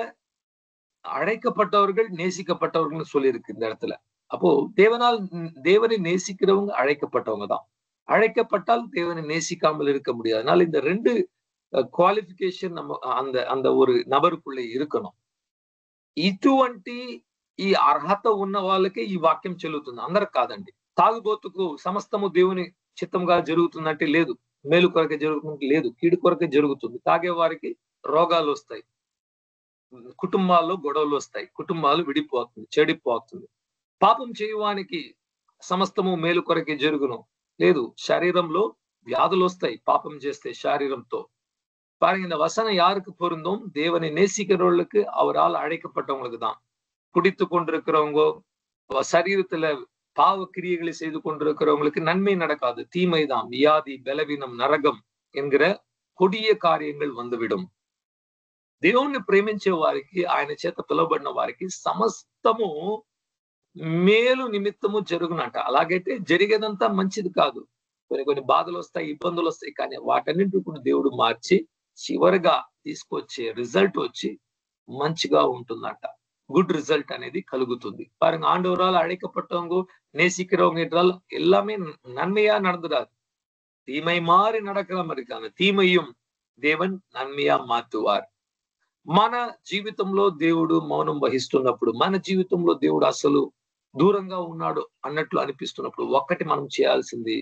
அழைக்கப்பட்டவர்கள் நேசிக்கப்பட்டவர்கள் சொல்லி இருக்கு இந்த இடத்துல. அப்போ தேவனை நேசிக்கிறவங்க அழைக்கப்பட்டவங்க தான். அழைக்கப்பட்டால் தேவனை நேசிக்காமல் இருக்க முடியாது. அதனால இந்த ரெண்டு క్వాలిఫికేషన్ அந்த ஒரு నబరుకుళ్ళే இருக்கணும். ఇటువంటి ఈ అర్హత ఉన్న వాళ్ళకే ఈ వాక్యం చెల్లుతుంది, అందరికి కాదండి. తాగుబోతుకు సమస్తము దేవుని చిత్తంగా జరుగుతుందంటే లేదు, మేలు కొరకే జరుగుతుంది లేదు, కీడు కొరకే జరుగుతుంది. తాగే వారికి రోగాలు వస్తాయి, కుటుంబాల్లో గొడవలు వస్తాయి, కుటుంబాలు విడిపోతుంది, చెడిపోతుంది. పాపం చేయవానికి సమస్తము మేలు కొరకే జరుగును లేదు, శరీరంలో వ్యాధులు వస్తాయి పాపం చేస్తే శరీరంతో. பாருங்க, இந்த வசனம் யாருக்கு பொருந்தும்? தேவனை நேசிக்கிறவர்களுக்கு, அவரால் அழைக்கப்பட்டவங்களுக்கு தான். குடித்து கொண்டிருக்கிறவங்க, சரீரத்துல பாவ கிரியைகளை செய்து கொண்டிருக்கிறவங்களுக்கு நன்மை நடக்காது, தீமைதான், வியாதி, பலவீனம், நரகம் என்கிற கொடிய காரியங்கள் வந்துவிடும். దేవుణ్ణి ప్రేమించే వారికి, ఆయన చేత పిలువబడిన వారికి సమస్తము మేలు నిమిత్తము జరుగునంట. అలాగైతే జరిగేదంతా మంచిది కాదు. కొన్ని బాధలు వస్తాయి, ఇబ్బందులు వస్తాయి, కానీ వాటన్నింటి కూడా దేవుడు మార్చి చివరిగా తీసుకొచ్చే రిజల్ట్ వచ్చి మంచిగా ఉంటుందంట. గుడ్ రిజల్ట్ అనేది కలుగుతుంది. பாருங்க, ஆண்டவரால் அழைக்கப்பட்டவங்க நேசிக்கிறவங்க என்றால் எல்லாமே நன்மையா நடந்துடாது, தீமை மாறி நடக்காம இருக்காங்க. தீமையும் தேவன் నన్மையா మార్చువారు. మన జీవితంలో దేవుడు మౌనం వహిస్తున్నప్పుడు, మన జీవితంలో దేవుడు అసలు దూరంగా ఉన్నాడు అన్నట్లు అనిపిస్తున్నప్పుడు, ఒక్కటి మనం చేయాల్సింది,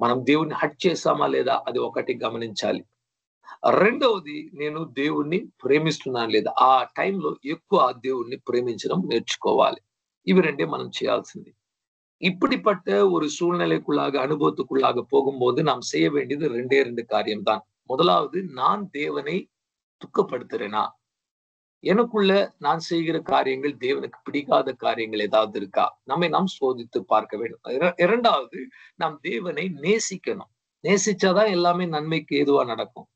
మనం దేవుణ్ణి హట్ చేసామా లేదా అది ఒకటి గమనించాలి. రెండవది, నేను దేవుణ్ణి ప్రేమిస్తున్నాను లేదా, ఆ టైంలో ఎక్కువ దేవుణ్ణి ప్రేమించడం నేర్చుకోవాలి. ఇవి రెండే మనం చేయాల్సింది. இப்படிப்பட்ட ஒரு சூழ்நிலைக்குள்ளாக, அனுபவத்துக்குள்ளாக போகும்போது நாம் செய்ய வேண்டியது ரெண்டே ரெண்டு காரியம்தான். முதலாவது, நான் தேவனை துக்கப்படுத்துறேனா, எனக்குள்ள நான் செய்கிற காரியங்கள் தேவனுக்கு பிடிக்காத காரியங்கள் ஏதாவது இருக்கா, நம்மை நாம் சோதித்து பார்க்க வேண்டும். இரண்டாவது, நாம் தேவனை நேசிக்கணும். నేసిచ్చాதான் எல்லாமே నన్மைకి ఏదువా நடக்கும்.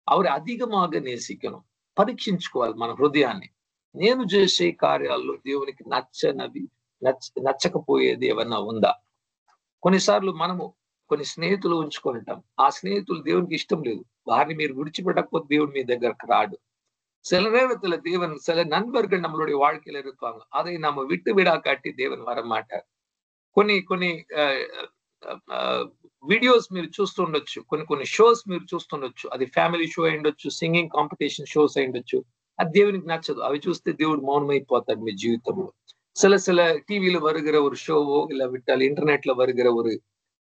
அவரை அதிகமாக నేసిக்கணும். పరీక్షించుకోవాలి మన హృదయాన్ని. నేను చేసే కార్యాల్లో దేవునికి నచ్చకపోయేది ఏమన్నా ఉందా? కొన్నిసార్లు మనము కొన్ని స్నేహితులు ఉంచుకొని ఉంటాం. ఆ స్నేహితులు దేవునికి ఇష్టం లేదు, వారిని మీరు విడిచిపెట్టకపోతే దేవుడు మీ దగ్గరకు రాడు. சில நேரத்துல தேவன், சில நண்பர்கள் நம்மளுடைய வாழ்க்கையில இருப்பாங்க, அதை நம்ம விட்டு விடா காட்டி தேவன் வரமாட்டார். కొన్ని వీడియోస్ మీరు చూస్తుండొచ్చు, కొన్ని షోస్ మీరు చూస్తుండొచ్చు. అది ఫ్యామిలీ షో అయి ఉండొచ్చు, సింగింగ్ కాంపిటీషన్ షోస్ అయి ఉండొచ్చు. అది దేవునికి నచ్చదు. అవి చూస్తే దేవుడు మౌనమైపోతాడు మీ జీవితంలో. சில டிவியில வருகிற ஒரு ஷோவோ, இல்ல விட்டால் இன்டர்நெட்ல வருகிற ஒரு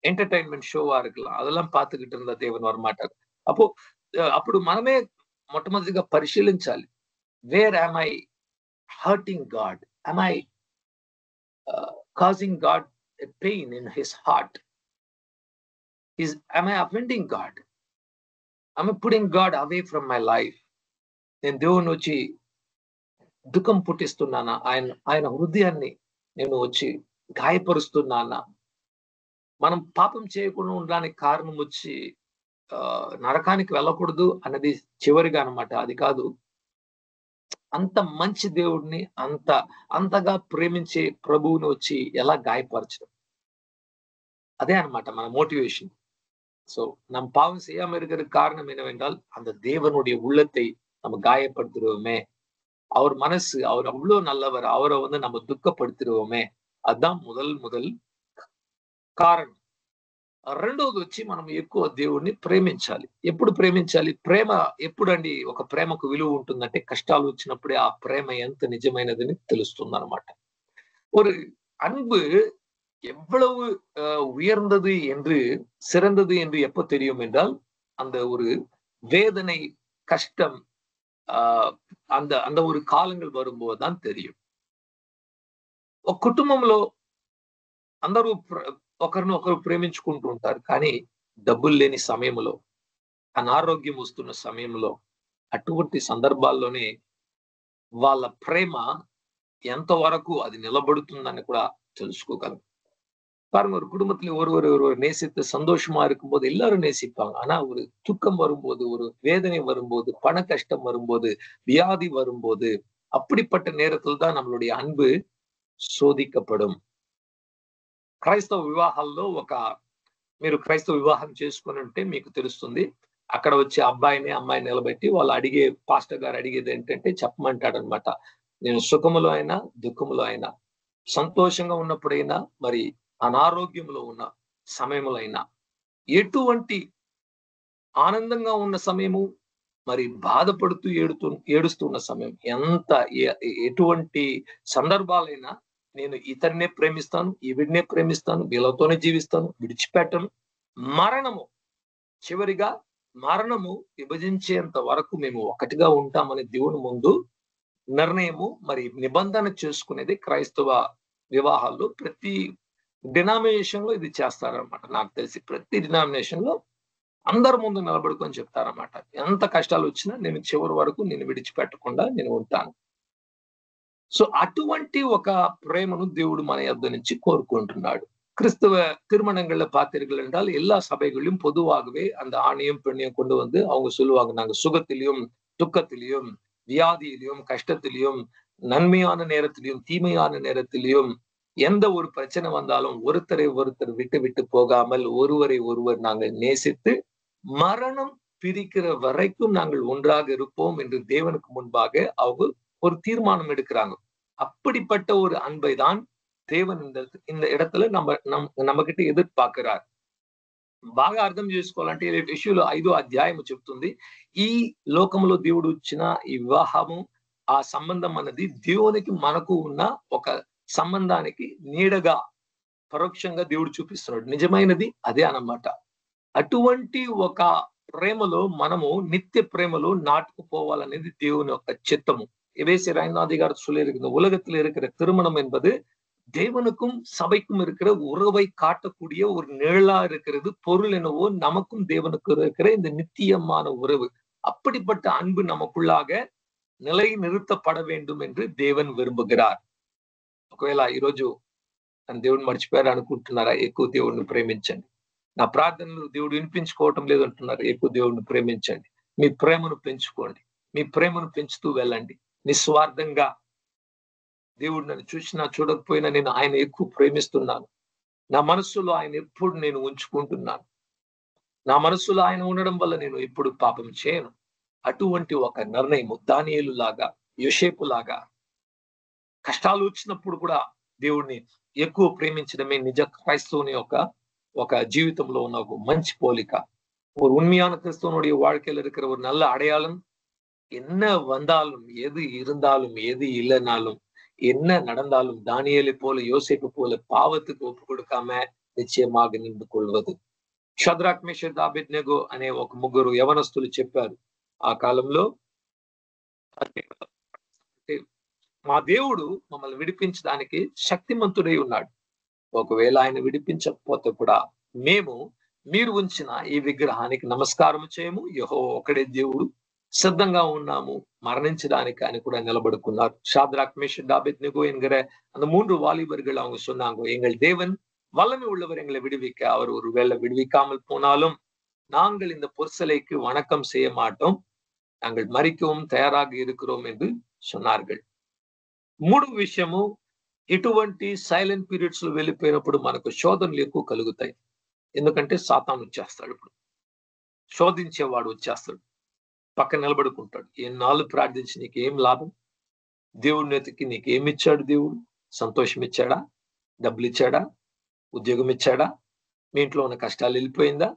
ఎంటర్టైన్మెంట్ షోవా இருக்கலாம், அதெல்லாம் பார்த்துக்கிட்டு இருந்தா దేవుని வரமாட்டாరు. అప్పుడు మనమే మొట్టమొదటిగా పరిశీలించాలి. Where am I hurting God? Am I causing God a pain in his heart? Am I offending God? Am I putting God away from my life? నేను దేవుని వచ్చి దుఃఖం పుట్టిస్తున్నానా, ఆయన హృదయాన్ని నేను వచ్చి గాయపరుస్తున్నానా? మనం పాపం చేయకుండా ఉండడానికి కారణం వచ్చి నరకానికి వెళ్ళకూడదు అన్నది చివరిగా అన్నమాట. అది కాదు, అంత మంచి దేవుడిని, అంతగా ప్రేమించే ప్రభువుని వచ్చి ఎలా గాయపరచడం, అదే అన్నమాట మన మోటివేషన్. சோ நம் பாவம் செய்யாம இருக்கிறதுக்கு காரணம் என்னவென்றால் அந்த தேவனுடைய உள்ளத்தை நம்ம காயப்படுத்துறோமே, அவர் மனசு, அவர் அவ்வளவு நல்லவர், அவரை நம்ம துக்கப்படுத்திடுவோமே. அதுதான் முதல் కారణం. రెండోది వచ్చి మనం ఎక్కువ దేవుడిని ప్రేమించాలి. ఎప్పుడు ప్రేమించాలి? ప్రేమ ఎప్పుడండి ఒక ప్రేమకు విలువ ఉంటుందంటే కష్టాలు వచ్చినప్పుడే ఆ ప్రేమ ఎంత నిజమైనదని తెలుస్తుందన్నమాట. ஒரு அன்பு எவ்வளவு உயர்ந்தது என்று, சிறந்தது என்று எப்ப தெரியும் என்றால், அந்த ஒரு வேதனை, கஷ்டம், அந்த அந்த ஒரு కాలంகள் வரும்போதுதான் தெரியும். ఒక కుటుంబంలో అందరూ ఒకరిని ఒకరు ప్రేమించుకుంటూ ఉంటారు. కానీ డబ్బులు లేని సమయంలో, అనారోగ్యం వస్తున్న సమయంలో, అటువంటి సందర్భాల్లోనే వాళ్ళ ప్రేమ ఎంతవరకు అది నిలబడుతుందని కూడా తెలుసుకోగలం. பாருங்க, ஒரு குடும்பத்துல ஒருவர் நேசித்து சந்தோஷமா இருக்கும்போது எல்லாரும் நேசிப்பாங்க. ஆனா ஒரு துக்கம் வரும்போது, ஒரு வேதனை வரும்போது, பண கஷ்டம் வரும்போது, வியாதி வரும்போது, அப்படிப்பட்ட நேரத்தில் தான் நம்மளுடைய அன்பு శోధించబடும். క్రైస్తవ వివాహాల్లో మీరు క్రైస్తవ వివాహం చేసుకుని ఉంటే మీకు తెలుస్తుంది. అక్కడ వచ్చే అబ్బాయిని అమ్మాయిని నిలబెట్టి వాళ్ళు పాస్టర్ గారు అడిగేది ఏంటంటే చెప్పమంటాడనమాట. నేను సుఖములో అయినా, దుఃఖములో అయినా, సంతోషంగా ఉన్నప్పుడైనా, మరి అనారోగ్యంలో ఉన్న సమయంలో అయినా, ఎటువంటి ఆనందంగా ఉన్న సమయము, మరి బాధపడుతూ ఏడుస్తున్న సమయం, ఎటువంటి సందర్భాలైనా నేను ఇతన్నే ప్రేమిస్తాను, ఈవిడ్నే ప్రేమిస్తాను, వీళ్ళతోనే జీవిస్తాను, విడిచిపెట్టను. మరణము, చివరిగా మరణము విభజించేంత వరకు మేము ఒకటిగా ఉంటామని దేవుని ముందు నిర్ణయము, మరి నిబంధన చేసుకునేది క్రైస్తవ వివాహాల్లో ప్రతి డినామినేషన్ లో ఇది చేస్తారనమాట. నాకు తెలిసి ప్రతి డినామినేషన్ లో అందరి ముందు నిలబడుకొని చెప్తారన్నమాట. ఎంత కష్టాలు వచ్చినా నేను చివరి వరకు నేను విడిచిపెట్టకుండా నేను ఉంటాను. సో అటువంటి ఒక ప్రేమను దేవుడు మన యొద్ద నుంచి கோருకుంటున్నాడు. கிறிஸ்தவ திருமணங்கள்ல பார்த்தீர்கள் என்றால் எல்லா சபைகளிலும் பொதுவாகவே அந்த ஆணையும் பெண்ணையும் கொண்டு வந்து அவங்க சொல்லுவாங்க, நாங்க சுகத்திலையும் துக்கத்திலையும் வியாதியிலையும் கஷ்டத்திலையும் நன்மையான நேரத்திலையும் தீமையான நேரத்திலையும் எந்த ஒரு பிரச்சனை வந்தாலும் ஒருத்தரை ஒருத்தர் விட்டு விட்டு போகாமல் ஒருவரை ஒருவர் நாங்கள் நேசித்து மரணம் பிரிக்கிற வரைக்கும் நாங்கள் ஒன்றாக இருப்போம் என்று தேவனுக்கு முன்பாக அவங்க ஒரு தீர்மானம் எடுக்கிறாங்க. அப்படிப்பட்ட ஒரு அன்பை தான் దేవుని இந்த இடத்துல நம்ம கிட்ட ఎదుర్పార్க்கிறார். బాగా అర్థం చేసుకోవాలంటే యెషయాలో 5వ అధ్యాయము చెప్తుంది, ఈ లోకంలో దేవుడు ఇచ్చిన ఈ వివాహము, ఆ సంబంధం అన్నది దేవునికి మనకు ఉన్న ఒక సంబంధానికి నీడగా పరోక్షంగా దేవుడు చూపిస్తున్నాడు. నిజమైనది అదే అన్నమాట. అటువంటి ఒక ప్రేమలో మనము నిత్య ప్రేమలో నాటుకుపోవాలనేది దేవుని యొక్క చిత్తము. எபேசியர் 5ஆம் அதிகாரத்தில் சொல்லியிருக்கிற உலகத்தில் இருக்கிற திருமணம் என்பது தேவனுக்கும் சபைக்கும் இருக்கிற உறவை காட்டக்கூடிய ஒரு நிழலா இருக்கிறது. பொருள் என்னவோ நமக்கும் தேவனுக்கும் இருக்கிற இந்த நித்தியமான உறவு. அப்படிப்பட்ட அன்பு நமக்குள்ளாக நிலை நிறுத்தப்பட வேண்டும் என்று దేవుని విரும்புகிறார். ఒకవేళ ఈరోజు నన్ను దేవుని మర్చిపోయారు అనుకుంటున్నారా? ఎక్కువ దేవుడిని ప్రేమించండి. నా ప్రార్థనలు దేవుడు వినిపించుకోవటం లేదంటున్నారు, ఎక్కువ దేవుడిని ప్రేమించండి. మీ ప్రేమను పెంచుకోండి. మీ ప్రేమను పెంచుతూ వెళ్ళండి. నిస్వార్థంగా దేవుడు నన్ను చూసినా చూడకపోయినా నేను ఆయన ఎక్కువ ప్రేమిస్తున్నాను, నా మనస్సులో ఆయన ఎప్పుడు నేను ఉంచుకుంటున్నాను, నా మనస్సులో ఆయన ఉండడం వల్ల నేను ఎప్పుడు పాపం చేయను. అటువంటి ఒక నిర్ణయము దానియేలు లాగా, యోసేపు లాగా కష్టాలు వచ్చినప్పుడు కూడా దేవుడిని ఎక్కువ ప్రేమించడమే నిజ క్రైస్తవుని ఒక జీవితంలో ఉన్న ఒక మంచి పోలిక. ஒரு உண்மையான கிறிஸ்தவனுடைய வாழ்க்கையில இருக்கிற ஒரு நல்ல அடையாளம், என்ன வந்தாலும், எது இருந்தாலும், எது இல்லைனாலும், என்ன நடந்தாலும் தானியேலை போல, யோசேப்பு போல పావத்துக்கு ఒప్పు கொடுக்காம నిశ్చయமாக నిండు కొల్வது. షద్రాక్ మేషక్ అబేద్నెగో అనే ఒక ముగ్గురు యవనస్తులు చెప్పారు ఆ కాలంలో, మా దేవుడు మమ్మల్ని విడిపించడానికి శక్తిమంతుడై ఉన్నాడు. ఒకవేళ ఆయన విడిపించకపోతే కూడా మేము మీరు ఉంచిన ఈ విగ్రహానికి నమస్కారం చేయము, యెహోవా ఒకడే దేవుడు, சித்தங்கா ఉన్నాము மரணிச்சதானிக்கு అని కూడా నిలబడుకున్నారు. ஷாத்ராக் மேஷக் அபேத்நேகோ என்கிற அந்த 3 வாலிபர்கள் அவங்க சொன்னாங்க, எங்கள் தேவன் வல்லமை உள்ளவர், எங்களை விடுவிக்க. அவர் ஒருவேளை விடுவிக்காமல் போனாலும் நாங்கள் இந்த பொற்சிலைக்கு வணக்கம் செய்ய மாட்டோம், நாங்கள் மரிக்கவும் தயாராக இருக்கிறோம் என்று சொன்னார்கள். 3 విషయము, ఇటువంటి సైలెంట్ పీరియడ్స్ లో వెళ్ళిపోయినప్పుడు మనకు శోధనలు ఎక్కువ కలుగుతాయి. ఎందుకంటే సాతాను వచ్చేస్తాడు. ఇప్పుడు శోధించేవాడు వచ్చేస్తాడు, పక్కన నిలబడుకుంటాడు. ఎన్నాళ్ళు ప్రార్థించి నీకేం లాభం? దేవుడిని వెతికి నీకేమి ఇచ్చాడు? దేవుడు సంతోషం ఇచ్చాడా? డబ్బులు ఇచ్చాడా? ఉద్యోగం ఇచ్చాడా? మీ ఇంట్లో ఉన్న కష్టాలు వెళ్ళిపోయిందా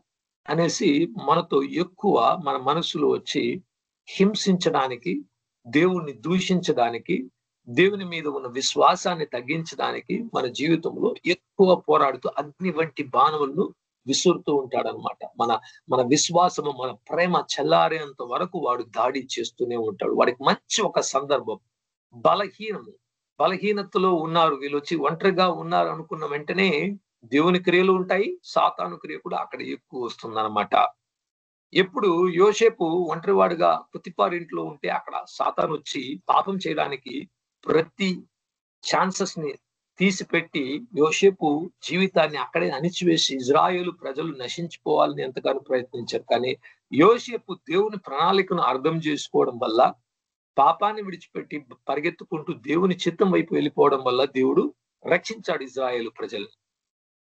అనేసి మనతో ఎక్కువ మన మనసులో వచ్చి హింసించడానికి, దేవుణ్ణి దూషించడానికి, దేవుని మీద ఉన్న విశ్వాసాన్ని తగ్గించడానికి మన జీవితంలో ఎక్కువ పోరాడుతూ అగ్ని వంటి బాణములను విసురుతూ ఉంటాడనమాట. మన విశ్వాసము, మన ప్రేమ చల్లారేంత వరకు వాడు దాడి చేస్తూనే ఉంటాడు. వాడికి మంచి ఒక సందర్భం, బలహీనతలో ఉన్నారు వీళ్ళు, వచ్చి ఒంటరిగా ఉన్నారు అనుకున్న వెంటనే దేవుని క్రియలు ఉంటాయి, సాతాను క్రియ కూడా అక్కడ ఎక్కువ వస్తుందన్నమాట. ఎప్పుడు యోసేపు ఒంటరివాడుగా పొతిఫారు ఇంట్లో ఉంటే అక్కడ సాతాను వచ్చి పాపం చేయడానికి ప్రతి ఛాన్సెస్ ని తీసిపెట్టి యోసేపు జీవితాన్ని అక్కడే అణిచివేసి ఇజ్రాయేలు ప్రజలు నశించిపోవాలని ఎంతగానో ప్రయత్నించారు. కానీ యోసేపు దేవుని ప్రణాళికను అర్థం చేసుకోవడం వల్ల, పాపాన్ని విడిచిపెట్టి పరిగెత్తుకుంటూ దేవుని చిత్తం వైపు వెళ్ళిపోవడం వల్ల దేవుడు ரட்சிச்சாடு இஸ்ராயேல் பிரஜல்.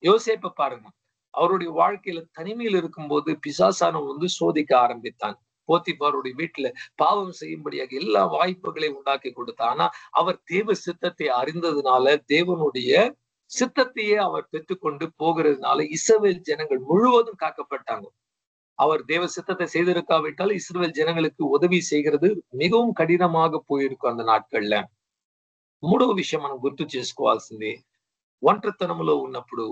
யோசேப்பை பாருங்க, அவருடைய வாழ்க்கையில தனிமையில் இருக்கும்போது பிசாசானவன் வந்து சோதிக்க ஆரம்பித்தான். போத்திபாருடைய வீட்டுல பாவம் செய்யும்படியாக எல்லா வாய்ப்புகளையும் உண்டாக்கி கொடுத்தான். ஆனா அவர் தேவ சித்தத்தை அறிந்ததுனால, தேவனுடைய சித்தத்தையே அவர் பெற்றுக்கொண்டு போகிறதுனால இஸ்ரவேல் ஜனங்கள் முழுவதும் காக்கப்பட்டாங்க. அவர் தேவ சித்தத்தை செய்திருக்காவிட்டால் இஸ்ரவேல் ஜனங்களுக்கு உதவி செய்கிறது மிகவும் கடினமாக போயிருக்கும் அந்த నాట్కళ్ళ. మూడవ విషయం మనం గుర్తు చేసుకోవాల్సింది, ఒంటరితనంలో ఉన్నప్పుడు,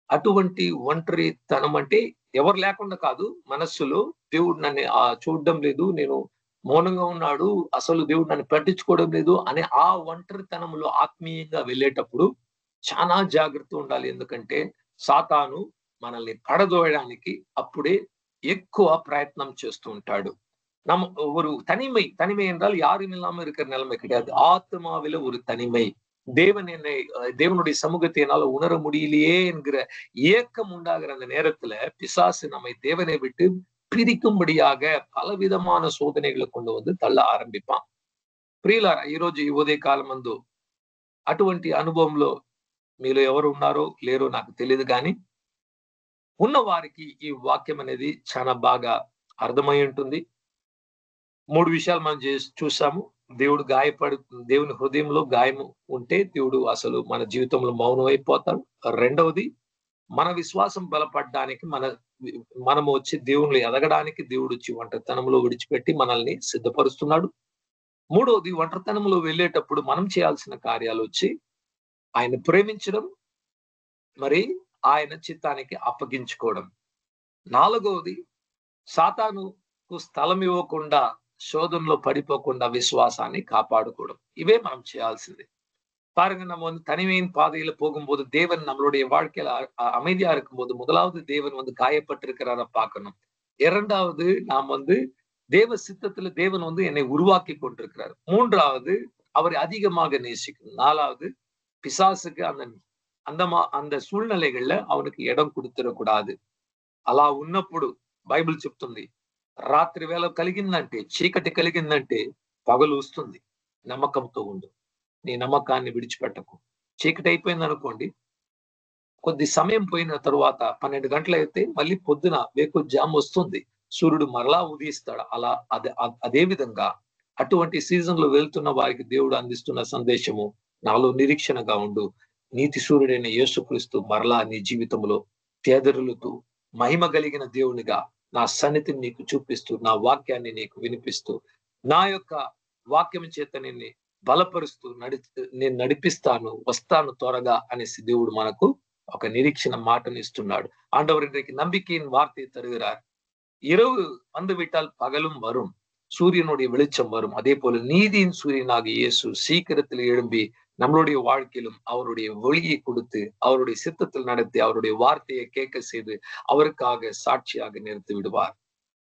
అటువంటి ఒంటరితనం అంటే ఎవరు లేకుండా కాదు, మనస్సులో దేవుడు నన్ను చూడడం లేదు, నేను మౌనంగా ఉన్నాడు, అసలు దేవుడు నన్ను పట్టించుకోవడం లేదు అనే ఆ ఒంటరితనంలో ఆత్మీయంగా వెళ్ళేటప్పుడు చాలా జాగ్రత్త ఉండాలి. ఎందుకంటే సాతాను మనల్ని పడదోయడానికి అప్పుడే ఎక్కువ ప్రయత్నం చేస్తూ ఉంటాడు. ஒரு தனிமை என்றால் யாரும் இல்லாம இருக்கிற நிலைமை கிடையாது. ஆத்மாவில ஒரு தனிமை, தேவனுடைய சமூகத்தை என்னால உணர முடியலையே என்கிற ஏக்கம் உண்டாகிற அந்த நேரத்துல பிசாசு நம்மை தேவனை விட்டு பிரிக்கும்படியாக పలవిధமான శోధనలు கொண்டு வந்து తள்ள ఆరంభిపాం. ప్రియులారా, ఈ రోజు ఈ ఉదయ కాలం మందు అటువంటి అనుభవంలో మీలో ఎవరు ఉన్నారో లేరో నాకు తెలియదు, కానీ ఉన్న వారికి ఈ వాక్యం అనేది చాలా బాగా అర్థమై ఉంటుంది. 3 విషయాలు మనం చూసాము. దేవుని హృదయంలో గాయం ఉంటే దేవుడు అసలు మన జీవితంలో మౌనం అయిపోతాడు. రెండవది, మన విశ్వాసం బలపడడానికి, మనము వచ్చి దేవుళ్ళు ఎదగడానికి దేవుడు వచ్చి ఒంటరితనంలో విడిచిపెట్టి మనల్ని సిద్ధపరుస్తున్నాడు. మూడవది, ఒంటరితనంలో వెళ్ళేటప్పుడు మనం చేయాల్సిన కార్యాలు వచ్చి ఆయన ప్రేమించడం, మరి ఆయన చిత్తానికి అప్పగించుకోవడం. నాలుగవది, సాతానుకు స్థలం ఇవ్వకుండా, శోధనలో పడిపోకుండా విశ్వాసాన్ని కాపాడుకోవడం. ఇవే మనం చేయాల్సింది. பாருங்க, நம்ம வந்து தனிமையின் பாதையில போகும்போது தேவன் நம்மளுடைய வாழ்க்கையில அமைதியா இருக்கும்போது, முதலாவது தேவன் வந்து காயப்பட்டிருக்கிறார பார்க்கணும். இரண்டாவது, நாம் வந்து தேவ சித்தத்துல தேவன் வந்து என்னை உருவாக்கி கொண்டிருக்கிறார். மூன்றாவது, அவரை அதிகமாக நேசிக்கணும். நாலாவது, பிசாசுக்கு அந்த సూழ்நிலைகள்ல அவனுக்கு இடம் கொடுத்துடக்கூடாது. అలా ఉన్నప్పుడు బైబిల్ చెప్తుంది, రాత్రి వేళ కలిగిందంటే, చీకటి కలిగిందంటే పగలు వస్తుంది. నమ్మకంతో ఉండు, నీ నమ్మకాన్ని విడిచిపెట్టకు. చీకటి అయిపోయింది అనుకోండి, కొద్ది సమయం పోయిన తరువాత 12 గంటలైతే మళ్ళీ పొద్దున వేకువజాము వస్తుంది, సూర్యుడు మరలా ఉదయిస్తాడు. అలా అదే విధంగా అటువంటి సీజన్ లో వెళ్తున్న వారికి దేవుడు అందిస్తున్న సందేశము, నాలో నిరీక్షణగా ఉండు, నీతి సూర్యుడైన యేసుక్రీస్తు మరలా నీ జీవితంలో తేదరులుతూ మహిమ కలిగిన దేవునిగా నా సన్నిధిని నీకు చూపిస్తూ, నా వాక్యాన్ని నీకు వినిపిస్తూ, నా యొక్క వాక్యం చేత నిన్ను బలపరుస్తూ నేను నడిపిస్తాను, వస్తాను త్వరగా అనేసి దేవుడు మనకు ఒక నిరీక్షణ మాటను ఇస్తున్నాడు. ஆண்டவர் இன்றைக்கு நம்பிக்கையின் வார்த்தையை தருகிறார். இரவு வந்துவிட்டால் பகலும் வரும், சூரியனுடைய வெளிச்சம் வரும். அதே போல நீதியின் சூரியனாகிய இயேசு சீக்கிரத்தில் எழும்பி நம்மளுடைய வாழ்க்கையிலும் அவருடைய ஒளியை கொடுத்து, அவருடைய சித்தத்தில் நடத்தி, அவருடைய வார்த்தையை கேட்க செய்து அவருக்காக సాక్షిயாக నిలిచి విడువార్.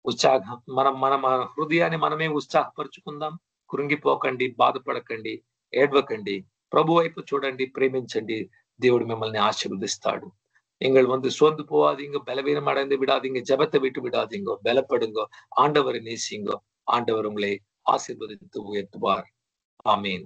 ఉత్సాహం మన హృదయాన్ని మనమే ఉత్సాహపరుచుకుందాం. కృంగిపోకండి, బాధపడకండి, ఏడ్వకండి, ప్రభు వైపు చూడండి, ప్రేమించండి. దేవుడు మిమ్మల్ని ఆశీర్వదిస్తాడు. நீங்கள் வந்து சோர்ந்து போவாதீங்க, பலவீனம் அடைந்து விடாதீங்க, ஜெபத்தை விட்டு விடாதீங்க, பலப்படுங்க, ஆண்டவரை நேசிங்க. ஆண்டவர் உங்களை ஆசீர்வதித்து உயர்த்துவார். ஆமீன்.